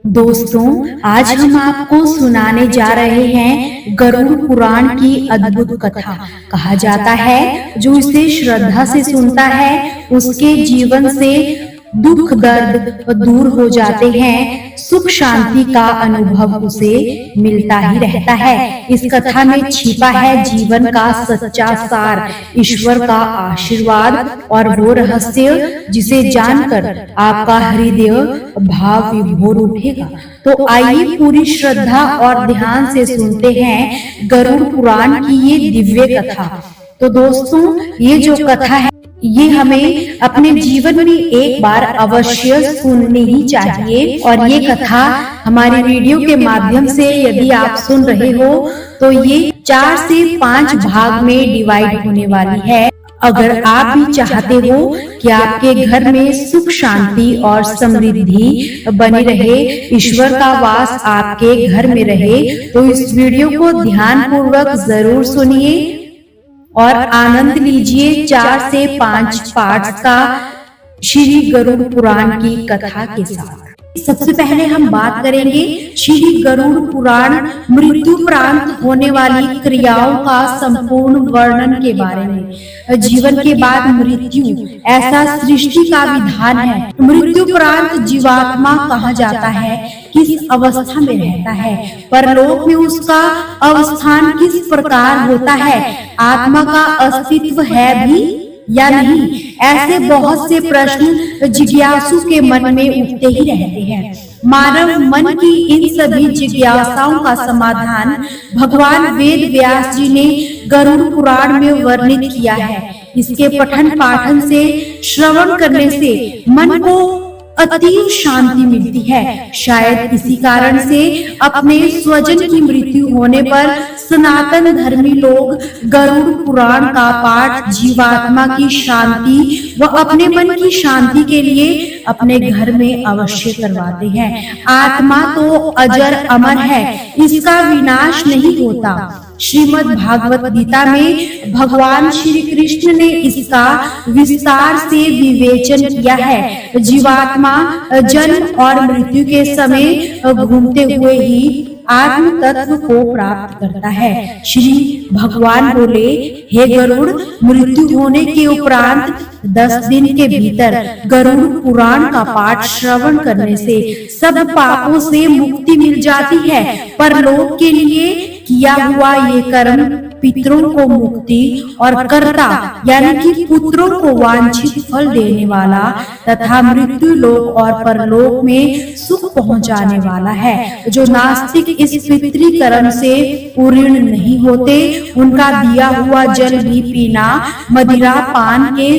दोस्तों, आज हम आपको सुनाने जा रहे हैं गरुड़ पुराण की अद्भुत कथा। कहा जाता है जो इसे श्रद्धा से सुनता है उसके जीवन से दुख दर्द दूर हो जाते हैं, सुख शांति का अनुभव उसे मिलता ही रहता है। इस कथा में छिपा है जीवन का सच्चा सार, ईश्वर का आशीर्वाद और वो रहस्य जिसे जानकर आपका हृदय भाव विभोर उठेगा। तो आइए पूरी श्रद्धा और ध्यान से सुनते हैं गरुड़ पुराण की ये दिव्य कथा। तो दोस्तों, ये जो कथा है ये हमें अपने जीवन में एक बार अवश्य सुननी ही चाहिए। और ये कथा हमारी वीडियो के माध्यम से यदि आप सुन रहे हो तो ये 4 से 5 भाग में डिवाइड होने वाली है। अगर आप भी चाहते हो कि आपके घर में सुख शांति और समृद्धि बनी रहे, ईश्वर का वास आपके घर में रहे, तो इस वीडियो को ध्यान पूर्वक जरूर सुनिए और आनंद लीजिए 4 से 5 पार्ट्स का श्री गरुड़ पुराण की कथा के साथ। सबसे पहले हम बात करेंगे श्री गरुड़ पुराण मृत्युपरांत होने वाली क्रियाओं का संपूर्ण वर्णन के बारे में। जीवन के बाद मृत्यु ऐसा सृष्टि का विधान है। मृत्युपरांत जीवात्मा कहा जाता है किस अवस्था में रहता है, परलोक में उसका अवस्थान किस प्रकार होता है, आत्मा का अस्तित्व है भी या नहीं, ऐसे बहुत से प्रश्न जिज्ञासु के मन में उठते ही रहते हैं। मानव मन की इन सभी जिज्ञासाओं का समाधान भगवान वेद व्यास जी ने गरुड़ पुराण में वर्णित किया है। इसके पठन पाठन से, श्रवण करने से मन को अतीव शांति मिलती है। शायद इसी कारण से अपने स्वजन की मृत्यु होने पर सनातन धर्मी लोग गरुड़ पुराण का पाठ जीवात्मा की शांति व अपने मन की शांति के लिए अपने घर में अवश्य करवाते हैं। आत्मा तो अजर अमर है, इसका विनाश नहीं होता। श्रीमद् भागवत गीता में भगवान श्री कृष्ण ने इसका विस्तार से विवेचन किया है। जीवात्मा जन्म और मृत्यु के समय घूमते हुए ही आत्म तत्व को प्राप्त करता है। श्री भगवान बोले, हे गरुड़, मृत्यु होने के उपरांत 10 दिन के भीतर गरुड़ पुराण का पाठ श्रवण करने से सब पापों से मुक्ति मिल जाती है। परलोक के लिए किया हुआ ये कर्म पितरों को मुक्ति और कर्ता यानी कि पुत्रों को वांछित फल देने वाला तथा मृत्यु लोक और परलोक में सुख पहुंचाने वाला है। जो नास्तिक इस पितृ कर्म से पूर्ण नहीं होते, उनका दिया हुआ जल भी पीना मदिरा पान के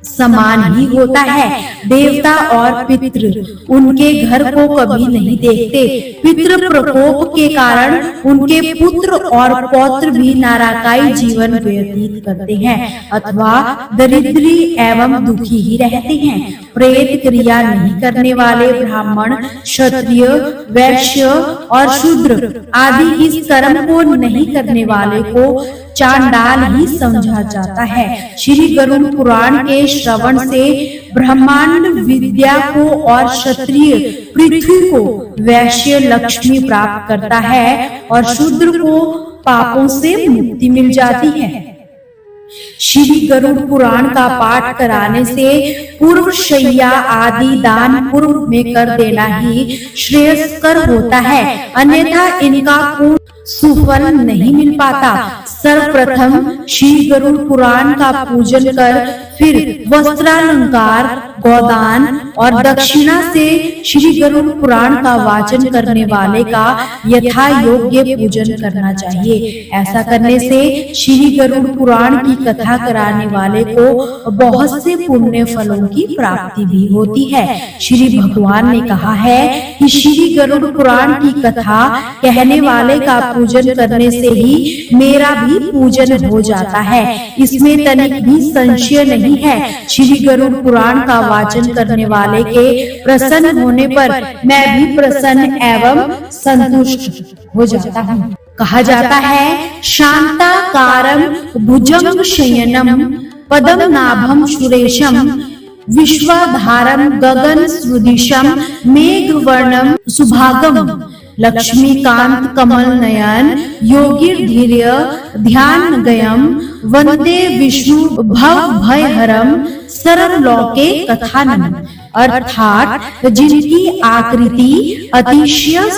समान ही होता है। देवता और पितृ उनके घर को कभी नहीं देखते। पितृ प्रकोप के कारण उनके पुत्र और पौत्र भी नाराकाई जीवन व्यतीत करते हैं अथवा दरिद्री एवं दुखी ही रहते हैं। प्रेत क्रिया नहीं करने वाले ब्राह्मण, क्षत्रिय, वैश्य और शूद्र आदि इस कर्म को नहीं करने वाले को चांडाल ही समझा जाता है। श्री गरुड़ पुराण के श्रवण से ब्रह्मांड विद्या को और क्षत्रिय पृथ्वी को, वैश्य लक्ष्मी प्राप्त करता है और शूद्र को पापों से मुक्ति मिल जाती है। श्री गरुड़ पुराण का पाठ कराने से पूर्व शैया आदि दान पूर्व में कर देना ही श्रेयस्कर होता है, अन्यथा इनका पूर्ण सुफल नहीं मिल पाता। सर्वप्रथम श्री गरुड़ पुराण का पूजन कर फिर वस्त्रालंकार, गोदान और दक्षिणा से श्री गरुड़ पुराण का वाचन करने वाले का यथा योग्य पूजन करना चाहिए। ऐसा करने से श्री गरुड़ पुराण की कथा कराने वाले को बहुत से पुण्य फलों की प्राप्ति भी होती है। श्री भगवान ने कहा है कि श्री गरुड़ पुराण की कथा कहने वाले का पूजन करने से ही मेरा भी पूजन हो जाता है। इसमें तनिक भी संशय नहीं है। श्री गरुड़ पुराण का वाचन करने वाले के प्रसन्न होने पर मैं भी प्रसन्न एवं संतुष्ट हो जाता हूँ। कहा जाता है, शांताकारं भुजंग शयनम पदम नाभम सुरेशम विश्वाधारम गगन सुदिशम मेघवर्णम सुभागम लक्ष्मीकांत कमल नयन योगिर्धीर्य ध्यान गयम वंदे विष्णु भव भयहरम सर्वलोके कथानम। अर्थात जिनकी आकृति अतिशय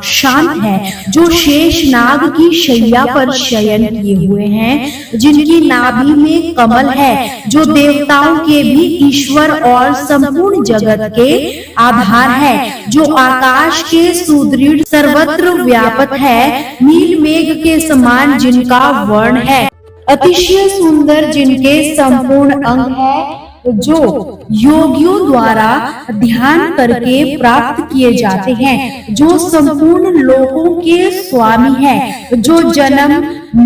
शांत है, जो शेषनाग की शैया पर शयन किए हुए हैं, जिनकी नाभि में कमल है, जो देवताओं के भी ईश्वर और संपूर्ण जगत के आधार है, जो आकाश के सुदृढ़ सर्वत्र व्यापक है, नील मेघ के समान जिनका वर्ण है, अतिशय सुंदर जिनके संपूर्ण अंग है, जो योगियों द्वारा ध्यान करके प्राप्त किए जाते हैं, जो संपूर्ण लोकों के स्वामी है, जो जन्म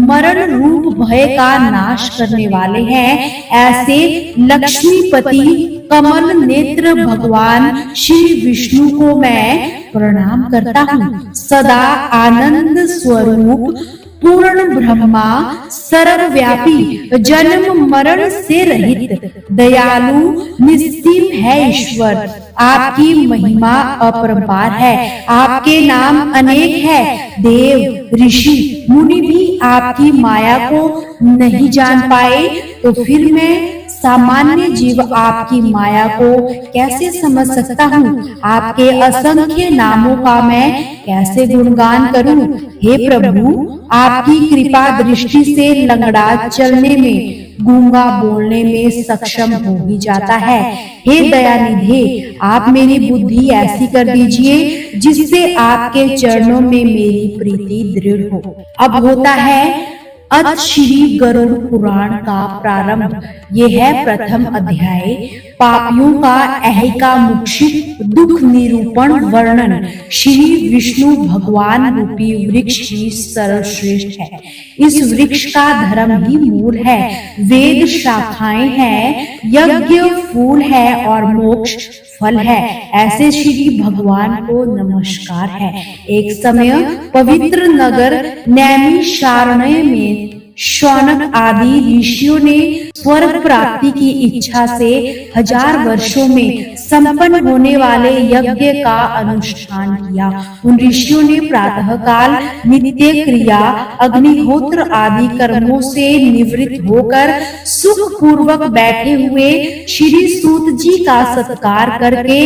मरण रूप भय का नाश करने वाले हैं, ऐसे लक्ष्मीपति कमल नेत्र भगवान श्री विष्णु को मैं प्रणाम करता हूँ। सदा आनंद स्वरूप पूर्ण ब्रह्मा सर्वव्यापी जन्म मरण से रहित दयालु निस्सीम है ईश्वर। आपकी महिमा अपरंपार है, आपके नाम अनेक है। देव ऋषि मुनि भी आपकी माया को नहीं जान पाए, तो फिर मैं सामान्य जीव आपकी माया को कैसे समझ सकता हूँ? आपके असंख्य नामों का मैं कैसे गुणगान करूँ? हे प्रभु, आपकी कृपा दृष्टि से लंगड़ा चलने में, गूंगा बोलने में सक्षम हो ही जाता है। हे दयानिधे, आप मेरी बुद्धि ऐसी कर दीजिए जिससे आपके चरणों में मेरी प्रीति दृढ़ हो। अब होता है अथ श्री गरुड़ पुराण का प्रारंभ। ये है प्रथम अध्याय, पापियों का ऐहिका मुक्षित दुख निरूपण वर्णन। श्री विष्णु भगवान रूपी वृक्ष ही सर्वश्रेष्ठ है। इस वृक्ष का धर्म ही मूल है, वेद शाखाएं हैं, यज्ञ फूल है और मोक्ष फल है। ऐसे श्री भगवान को नमस्कार है। एक समय पवित्र नगर नैमिषारण्य में शौनक आदि ऋषियों ने स्वर्ग प्राप्ति की इच्छा से 1000 वर्षों में संपन्न होने वाले यज्ञ का अनुष्ठान किया। उन ऋषियों ने प्रातः काल नित्य क्रिया, अग्निहोत्र आदि कर्मों से निवृत्त होकर सुख पूर्वक बैठे हुए श्री सूत जी का सत्कार करके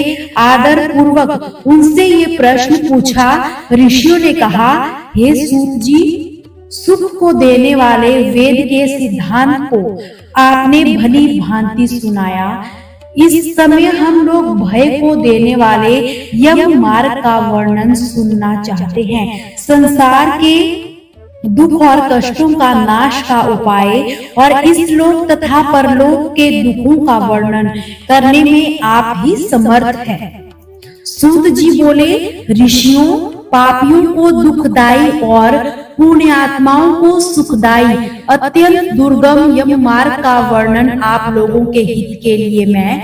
आदर पूर्वक उनसे ये प्रश्न पूछा। ऋषियों ने कहा, हे सूत जी, सुख को देने वाले वेद के सिद्धांत को आपने भली भांति सुनाया। इस समय हम लोग भय को देने वाले यम मार्ग का वर्णन सुनना चाहते हैं। संसार के दुख और कष्टों का नाश का उपाय और इस लोक तथा परलोक के दुखों का वर्णन करने में आप ही समर्थ हैं। सूत जी बोले, ऋषियों, पापियों को दुखदाई और पुण्य आत्माओं को सुखदाई अत्यंत दुर्गम यम मार्ग का वर्णन आप लोगों के हित के लिए मैं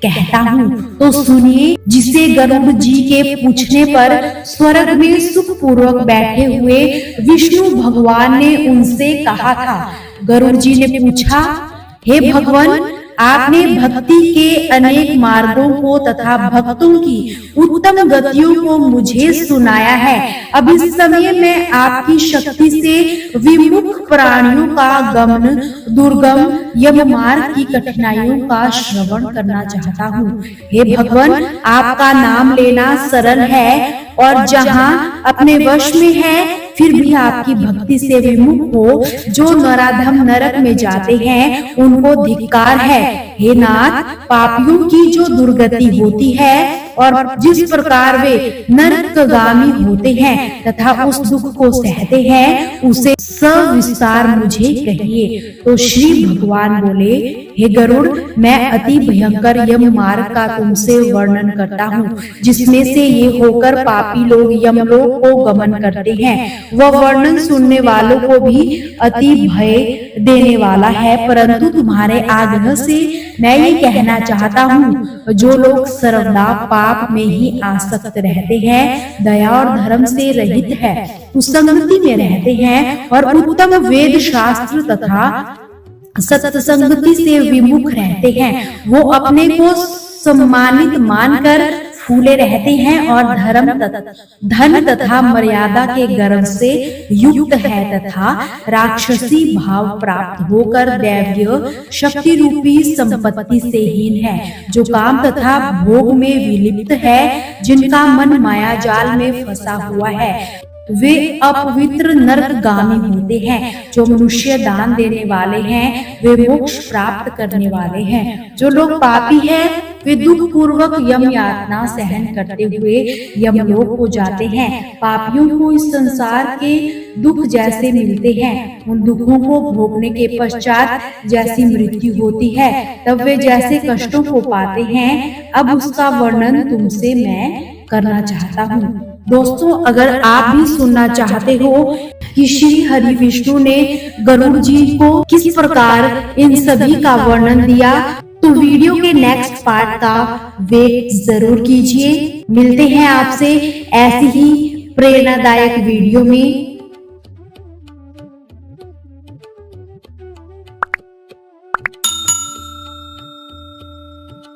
कहता हूँ, तो सुनिए। जिसे गरुड़ जी के पूछने पर स्वर्ग में सुख पूर्वक बैठे हुए विष्णु भगवान ने उनसे कहा था। गरुड़ जी ने पूछा, हे भगवान, आपने भक्ति के अनेक मार्गों को तथा भक्तों की उत्तम गतियों को मुझे सुनाया है। अब इस समय मैं आपकी शक्ति से विमुख प्राणियों का गमन, दुर्गम यम मार्ग की कठिनाइयों का श्रवण करना चाहता हूँ। हे भगवान, आपका नाम लेना सरल है और जहाँ अपने वश में है फिर भी आपकी भक्ति से विमुख हो जो नराधम नरक में जाते हैं, उनको धिक्कार है। हे नाथ, पापियों की जो दुर्गति होती है और जिस प्रकार वे नरकगामी होते हैं तथा उस दुख को सहते हैं, उसे सविस्तार मुझे कहिए। तो श्री भगवान बोले, हे गरुड़, मैं अति भयंकर यम मार्ग का तुमसे वर्णन करता हूँ, जिसमें से ये होकर पापी लोग यमलोक को गमन करते हैं। वह वर्णन सुनने वालों को भी अति भय देने वाला है, परंतु तुम्हारे आग्रह से मैं ये कहना चाहता हूँ, जो लोग सर्वदा पाप में ही आसक्त रहते हैं, दया और धर्म से रहित है, कुसंगति में रहते हैं और उत्तम वेद शास्त्र तथा सत्संगति से विमुख रहते हैं, वो अपने को सम्मानित मानकर फूले रहते हैं और धन तथा मर्यादा के गर्व से युक्त है तथा राक्षसी भाव प्राप्त होकर दैवीय शक्ति रूपी संपत्ति से हीन है, जो काम तथा भोग में विलिप्त है, जिनका मन माया जाल में फंसा हुआ है, वे अपवित्र नरकगामी होते हैं। जो मनुष्य दान देने वाले हैं वे मोक्ष प्राप्त करने वाले हैं। जो लोग पापी हैं वे दुख पूर्वक यम यातना सहन करते हुए यमलोक को जाते हैं। पापियों को इस संसार के दुख जैसे मिलते हैं। उन दुखों को भोगने के पश्चात जैसी मृत्यु होती है, तब वे जैसे कष्टों को पाते हैं, अब उसका वर्णन तुमसे मैं करना चाहता हूँ। दोस्तों, अगर आप भी सुनना चाहते हो कि श्री हरि विष्णु ने गरुड़ जी को किस प्रकार इन सभी का वर्णन दिया, तो वीडियो के नेक्स्ट पार्ट का वेट जरूर कीजिए। मिलते हैं आपसे ऐसी ही प्रेरणादायक वीडियो में।